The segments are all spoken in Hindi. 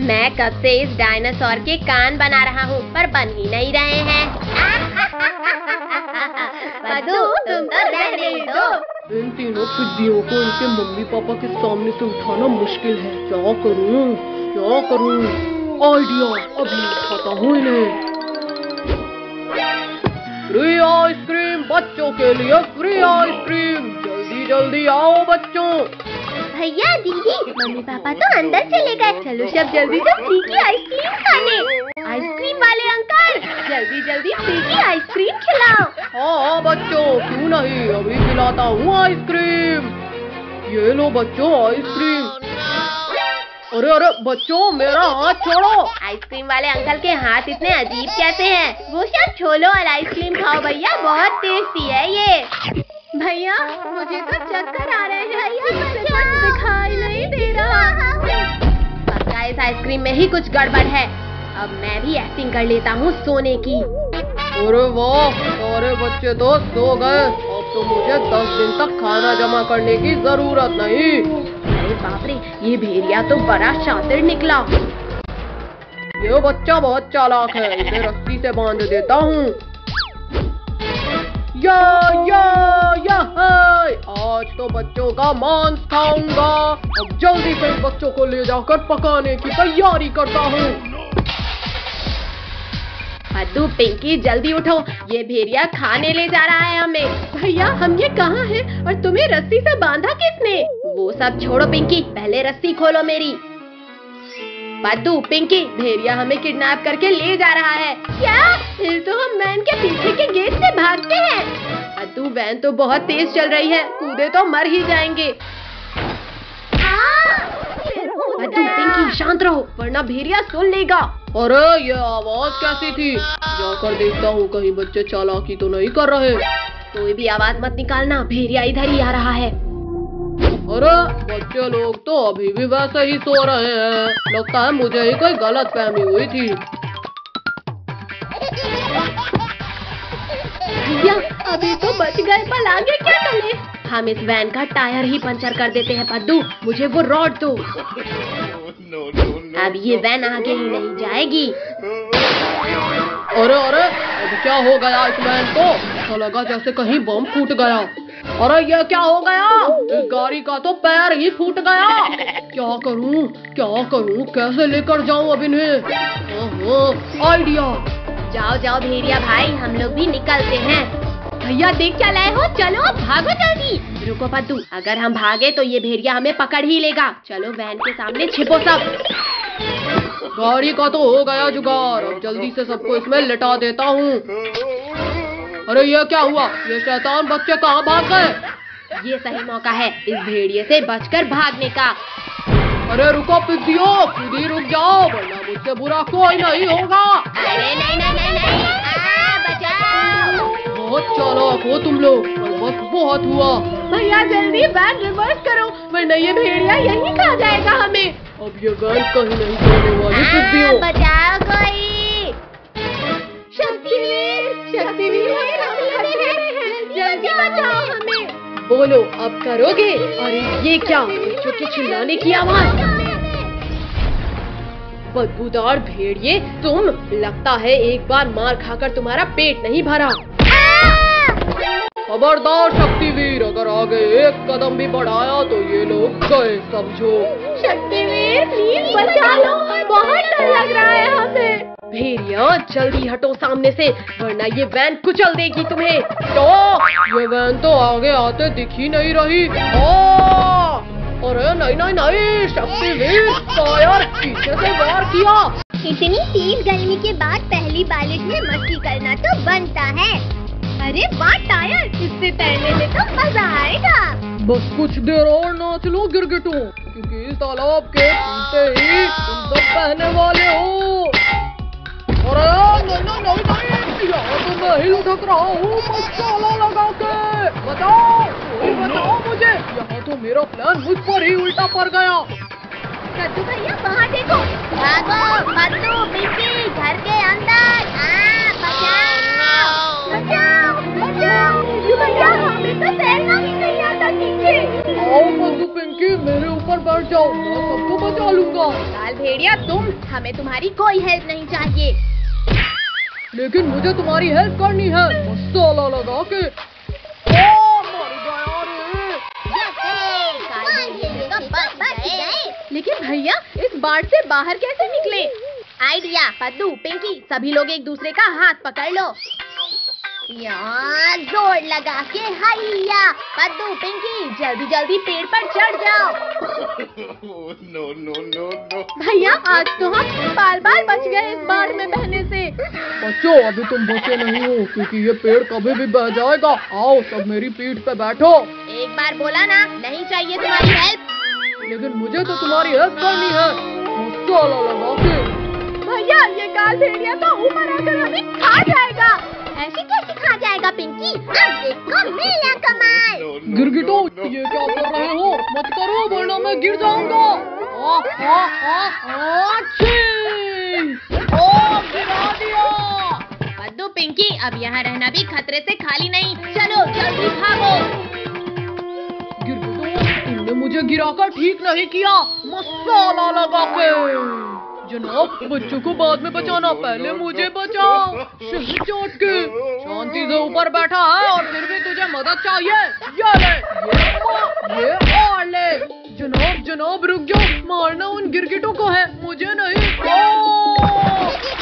मैं कब से इस डायनासोर के कान बना रहा हूँ पर बन ही नहीं रहे हैं। पद्दू, तुम तो रहने दो। इन तीनों पिद्दियों को इनके मम्मी पापा के सामने से उठाना मुश्किल है। क्या करूँ क्या करूँ? आइडिया, अभी उठाता हूँ इन्हें। फ्री आइसक्रीम बच्चों के लिए, फ्री आइसक्रीम, जल्दी जल्दी आओ बच्चों। भैया दीदी, मम्मी पापा तो अंदर चले गए। चलो सब जल्दी से फ्री की आइसक्रीम खाने। आइसक्रीम वाले अंकल, जल्दी जल्दी फ्री की आइसक्रीम खिलाओ। हाँ बच्चों, क्यों नहीं, अभी खिलाता हूँ आइसक्रीम। ये लो बच्चों आइसक्रीम। अरे अरे बच्चों, मेरा हाथ छोड़ो। आइसक्रीम वाले अंकल के हाथ इतने अजीब कैसे हैं? वो सब छोड़ो और आइसक्रीम खाओ भैया, बहुत टेस्टी है ये। भैया मुझे तो चक्कर आ रहे हैं, कुछ दिखाई नहीं दे रहा। पक्का इस आइसक्रीम में ही कुछ गड़बड़ है। अब मैं भी एक्टिंग कर लेता हूँ सोने की। अरे वाह, सारे बच्चे तो सो गए। अब तो मुझे 10 दिन तक खाना जमा करने की जरूरत नहीं। अरे बाप रे, ये भेड़िया तो बड़ा शातिर निकला। ये बच्चा बहुत चालाक है, इसे रस्सी से बांध देता हूँ। या आज तो बच्चों का मांस खाऊंगा। अब जल्दी से बच्चों को ले जाकर पकाने की तैयारी करता हूँ। पद्दू, पिंकी जल्दी उठो, ये भेड़िया खाने ले जा रहा है हमें। भैया हम ये कहाँ हैं और तुम्हें रस्सी से बांधा किसने? वो सब छोड़ो पिंकी, पहले रस्सी खोलो मेरी। पद्दू, पिंकी, भेड़िया हमें किडनैप करके ले जा रहा है। क्या? फिर तो हम वैन के पीछे के गेट से भागते हैं। पद्दू, वैन तो बहुत तेज चल रही है, कूदे तो मर ही जाएंगे। पद्दू, पिंकी शांत रहो वरना भेड़िया सुन लेगा। अरे ये आवाज कैसी थी? जाकर देखता हूँ कहीं बच्चे चालाकी तो नहीं कर रहे। कोई भी आवाज मत निकालना, भेड़िया इधर ही आ रहा है। अरे बच्चे लोग तो अभी भी वैसे ही सो रहे हैं। लगता है मुझे ही कोई गलतफहमी हुई थी। भैया अभी तो बच गए, पर आगे क्या करें? हम इस वैन का टायर ही पंचर कर देते हैं। पद्दू, मुझे वो रॉड दो। अब ये वैन आगे ही नहीं जाएगी। अरे अरे, अब क्या हो गया इस वैन को? तो लगा जैसे कहीं बम फूट गया। अरे ये क्या हो गया? इस गाड़ी का तो पैर ही फूट गया। क्या करूं क्या करूं, कैसे लेकर जाऊं अब इन्हें? आइडिया। जाओ जाओ भेड़िया भाई, हम लोग भी निकलते हैं। भैया देख क्या लाए हो, चलो भागो जल्दी। रुको पद्दू, अगर हम भागे तो ये भेड़िया हमें पकड़ ही लेगा। चलो वैन के सामने छिपो सब। गाड़ी का तो हो गया जुगाड़, अब जल्दी से सबको इसमें लिटा देता हूँ। अरे ये क्या हुआ? ये शैतान बच्चे कहाँ भाग गए? ये सही मौका है इस भेड़िए से बचकर भागने का। अरे रुको पिद्दियों, खुद ही रुक जाओ वरना मुझसे बुरा कोई नहीं होगा। अरे नहीं नहीं नहीं नहीं, बचाओ। बहुत चालाक हो तुम लोग, पर वक्त बहुत हुआ। भैया जल्दी वैन रिवर्स करो वरना ये भेड़िया यहीं खा जाएगा हमें। अब ये वैन कहीं नहीं जाने वाली पिद्दियों। बचाओ कोई। शक्तिवीर, शक्तिवीर जल्दी बचाओ हमें। बोलो अब करोगे? अरे ये क्या, बच्चों की चिल्लाने की आवाज। बदबूदार भेड़िए तुम, लगता है एक बार मार खाकर तुम्हारा पेट नहीं भरा। खबरदार शक्तिवीर, अगर आगे एक कदम भी बढ़ाया तो ये लोग गए समझो। शक्तिवीर प्लीज बचा लो, बहुत डर लग रहा है हमें। भेड़िया जल्दी हटो सामने से वरना ये वैन कुचल देगी तुम्हें। तो ये वैन तो आगे आते दिख ही नहीं रही। अरे नहीं नहीं नहीं, शक्तिवीर टायर पीछे से वार किया। इतनी तेज गर्मी के बाद पहली बारिश में मस्ती करना तो बनता है। अरे वाह टायर, इससे तैरने में तो मजा आएगा। बस कुछ देर और नाच लो गिरगिटों, क्योंकि इस तालाब के पीछे ही तुम सब बहने वाले हो। अरे नहीं नहीं नहीं, यहाँ तो मैं ही लुढ़क रहा हूँ मसाला लगा के। बताओ कोई बताओ मुझे, यहाँ तो मेरा प्लान मुझ पर ही उल्टा पड़ गया। कद्दू भैया वहाँ देखो, भागो पद्दू पिंकी घर के अंदर। बचाओ बचाओ बचाओ। भैया हमें तो तैरना ही नहीं आता नीचे। आओ पद्दू पिंकी मेरे ऊपर ऊपर बैठ जाओ, मैं सबको बचा लूंगा। काल भेड़िया हमें तुम्हारी कोई हेल्प नहीं चाहिए। लेकिन मुझे तुम्हारी हेल्प करनी है, मसाला लगा के। ओ मर गया रे। लेकिन भैया इस बाढ़ से बाहर कैसे निकले? आइडिया, पद्दू, पिंकी, सभी लोग एक दूसरे का हाथ पकड़ लो। यहाँ जोर लगा के हैया। पद्दू, पिंकी, जल्दी जल्दी पेड़ पर चढ़ जाओ। No no no no. भैया आज तो हम बाल बाल बच गए इस बाढ़ में बहने से। बच्चों अभी तुम बचे नहीं हो, क्योंकि ये पेड़ कभी भी बह जाएगा। आओ सब मेरी पीठ पे बैठो। एक बार बोला ना, नहीं चाहिए तुम्हारी हेल्प। लेकिन मुझे तो तुम्हारी हेल्प करनी है, मसाला लगा के। भैया ये काल भेड़िया तो ऊपर आकर हमें खा जाएगा। ऐसे कैसे खा जाएगा पिंकी? अब देखो मेरा कमाल। गिरगिटो ये क्या कर रहे हो? मत करो वरना मैं गिर जाऊंगा। ओ गिरा दिया। पद्दू, पिंकी, अब यहाँ रहना भी खतरे से खाली नहीं। चलो जल्दी भागो। गिरगिटो तुमने मुझे गिराकर ठीक नहीं किया, मसाला लगा के। जनाब बच्चों को बाद में बचाना, पहले मुझे बचाओ। शहर चोट के शांति से ऊपर बैठा है और फिर भी तुझे मदद चाहिए। ये ले, ये और ले। जनाब रुक जाओ, मारना उन गिरगिटों को है, मुझे नहीं।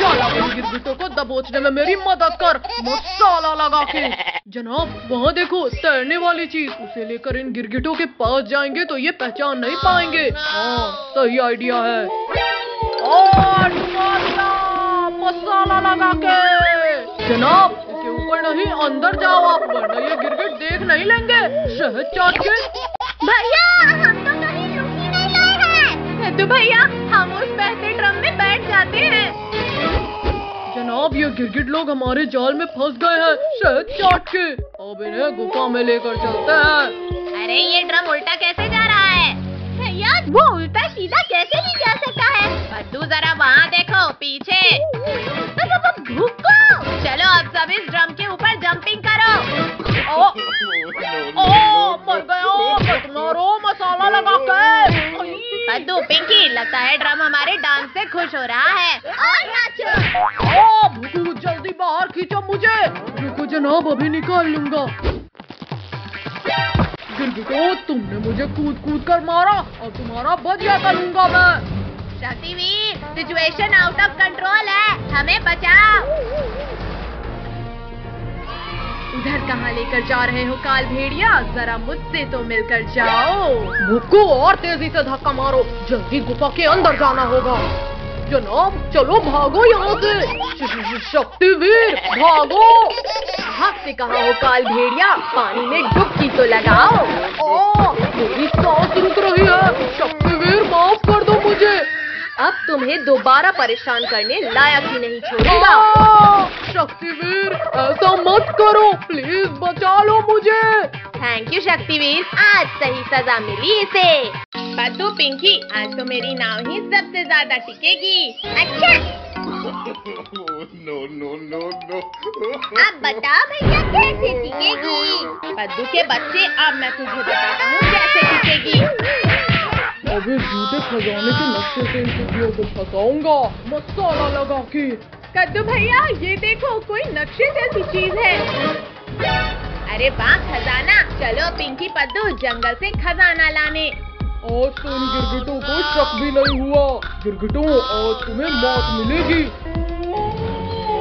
चल अब इन गिरगिटों को दबोचने में मेरी मदद कर, मसाला लगा के। जनाब वहाँ देखो तैरने वाली चीज, उसे लेकर इन गिरगिटों के पास जाएंगे तो ये पहचान नहीं पाएंगे। हाँ सही आइडिया है। और मसाला लगा के। जनाब इसके ऊपर नहीं, अंदर जाओ आप, वरना ये गिरगिट देख नहीं लेंगे। शहद चाट के। भैया हम तो कहीं रुक ही नहीं रहे हैं। तो भैया हम उस बहते ड्रम में बैठ जाते हैं। जनाब ये गिरगिट लोग हमारे जाल में फंस गए हैं, शहद चाट के। अब इन्हें गुफा में लेकर चलते हैं। अरे ये ड्रम उल्टा कैसे जा रहा है? भैया वो उल्टा सीधा कैसे नहीं जा सकता है? पद्दू जरा वहाँ देखो पीछे। भूखो। चलो अब सब इस ड्रम के ऊपर जंपिंग करो। मर गया, मारो मसाला लगा के। पद्दू, पिंकी, लगता है ड्रम हमारे डांस से खुश हो रहा है। और नाचो। भूखू जल्दी बाहर खींचो मुझे। रुको जनाब अभी निकाल लूंगा। गिरगिटो तुमने मुझे कूद कूद कर मारा, और तुम्हारा बदला करूंगा मैं। Shaktiveer situation out of control है, हमें बचाओ। उधर कहाँ लेकर जा रहे हो काल भेड़िया? जरा मुझसे तो मिलकर जाओ। भुक्कू और तेजी से धक्का मारो, जल्दी गुफा के अंदर जाना होगा। जनाब चलो भागो यहाँ से। शक्तिवीर भागो। भागते कहाँ हो काल भेड़िया? पानी में डुबकी तो लगाओ। मेरी सांस रुक रही है, शक्तिवीर माफ कर दो मुझे। अब तुम्हें दोबारा परेशान करने लायक ही नहीं छोड़ूंगा। शक्तिवीर ऐसा मत करो, प्लीज बचा लो मुझे। थैंक यू शक्तिवीर, आज सही सजा मिली इसे। पद्दू, पिंकी, आज तो मेरी नाव ही सबसे ज्यादा टिकेगी। अच्छा नो नो नो नो। अब बताओ भैया कैसे टिकेगी? पद्दू के बच्चे, अब मैं तुझे बताता हूँ कैसे टिकेगी। अभी झूठे खजाने के नक्शे से इन कुतियों को फंसाऊंगा, मसाला लगा के। कद्दू भैया ये देखो कोई नक्शे जैसी चीज है। अरे वाह खजाना। चलो पिंकी, पद्दू जंगल से खजाना लाने। आज तो इन गिरगिटों को शक भी नहीं हुआ। गिरगिटों आज तुम्हें मौत मिलेगी।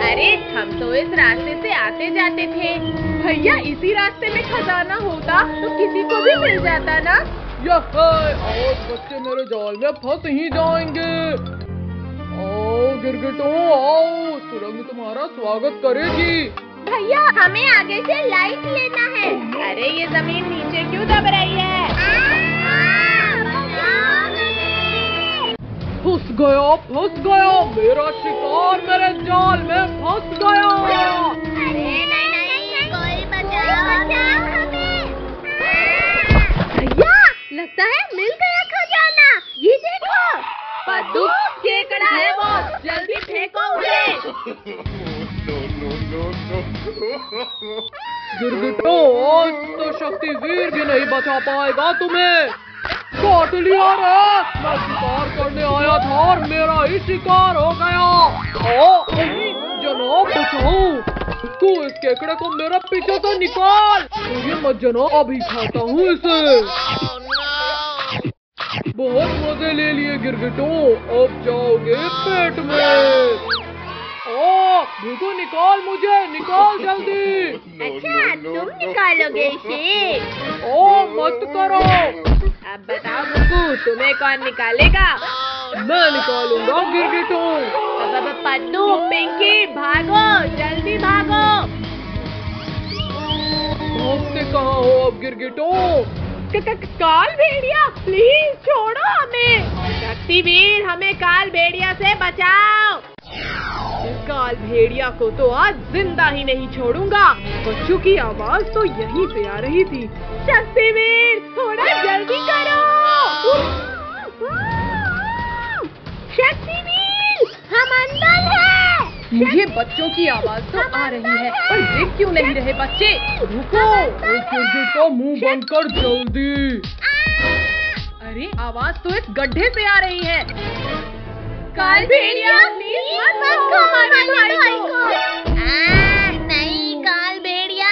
अरे हम तो इस रास्ते से आते जाते थे। भैया इसी रास्ते में खजाना होता तो किसी को भी मिल जाता ना। आज बच्चे मेरे जाल में फंस ही जाएंगे। आओ गिरगिटों आओ, सुरंग तुम्हारा स्वागत करेगी। भैया हमें आगे से लाइट लेना है। अरे ये जमीन नीचे क्यों दब रही है? फंस गया, मेरा शिकार मेरे जाल में फंस गया। अरे नहीं, कोई बचाओ हमें। भैया लगता है मिल गया खजाना, ये देखो। पद्दू केकड़ा है वो, जल्दी फेंको उसे। गिरगिटो आज तो शक्तिवीर भी नहीं बचा पाएगा तुम्हें। काट लिया रे। मैं शिकार करने आया था और मेरा ही शिकार हो गया। जनाब बचाओ, तू इस केकड़े को मेरे पीछे से निकाल। ये मत जनाब, अभी खाता हूँ इसे। बहुत मजे ले लिए गिरगिटों, अब जाओगे पेट में। भूतू निकाल मुझे, निकाल जल्दी। अच्छा तुम निकालोगे इसे? मत करो। अब बताओ बुकू, तुम्हें कौन निकालेगा? मैं निकालूंगा गिरगिटों। पद्दू पिंकी भागो, जल्दी भागो। भागते कहाँ हो अब गिरगिटों? काल भेड़िया प्लीज छोड़ो हमें। शक्तिवीर हमें काल भेड़िया से बचाओ। इस काल भेड़िया को तो आज जिंदा ही नहीं छोड़ूंगा। बच्चों की आवाज तो यहीं से आ रही थी। शक्तिवीर थोड़ा जल्दी करो। शक्तिवीर हम अंदर हैं। मुझे बच्चों की आवाज तो आ रही है, पर देख क्यों नहीं रहे बच्चे? रुको, इस गिरगिट का मुंह बंद कर जल्दी। अरे आवाज तो इस गड्ढे से आ रही है। काल भेड़िया प्लीज मत हमारे भाई को। नहीं काल भेड़िया।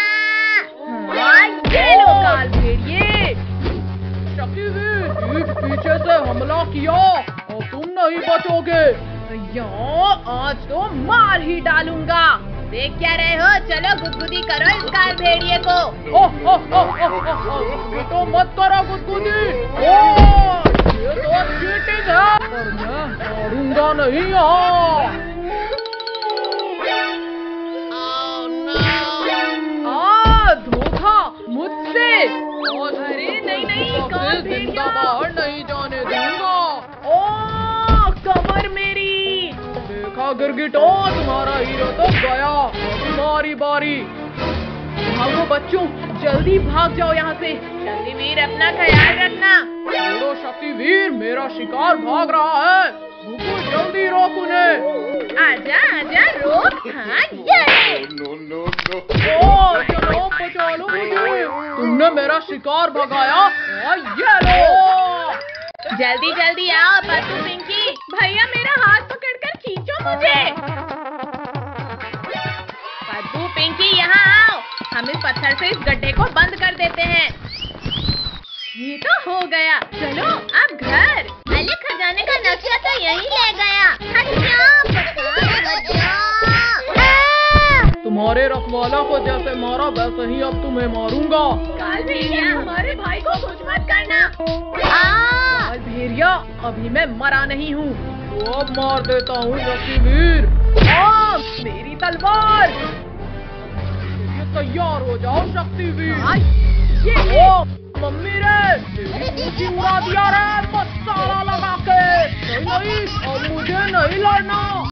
ये लो काल भेड़िए। शक्तिवीर पीछे से हमला किया और तुम नहीं बचोगे। आज तो मार ही डालूंगा। देख क्या रहे हो, चलो गुदगुदी करो इस काल भेड़िए को। तो मत करो गुदगुदी। ये तो चीटिंग है, पर मैं हारूंगा नहीं यहाँ। धोखा मुझसे। अरे नहीं काल भेड़िया बाहर नहीं जाने दूंगा। कमर मेरी। देखा गिरगिटो, तुम्हारा हीरो तो गया, तुम्हारी बारी। भागो बच्चों, जल्दी भाग जाओ यहाँ से। शक्तिवीर अपना ख्याल रखना। छोड़ो शक्तिवीर, मेरा शिकार भाग रहा है। रुको, जल्दी रोक उन्हें। आजा आजा रोक। हाँ ये। No, no, no. चलो बचा लो मुझे। तुमने मेरा शिकार भगाया। ये लो। जल्दी जल्दी आओ पद्दू पिंकी। भैया मेरा हाथ पकड़कर खींचो मुझे। पद्दू पिंकी यहाँ आओ, हम इस पत्थर से इस गड्ढे को बंद कर देते हैं। ये तो हो गया, चलो अब घर। अरे खजाने का नक्शा तो यहीं ले गया। तुम्हारे रखवाला को जैसे मारा वैसे ही अब तुम्हें मारूंगा। काल भेड़िया हमारे भाई को कुछ मत करना। काल भेड़िया अभी मैं मरा नहीं हूँ, तो अब मार देता हूँ शक्तिवीर। मेरी तलवार। ये तैयार हो जाओ शक्तिवीर। ये मम्मी रे, उड़ा दिया रे मसाला लगा के। नहीं, अब मुझे नहीं लड़ना।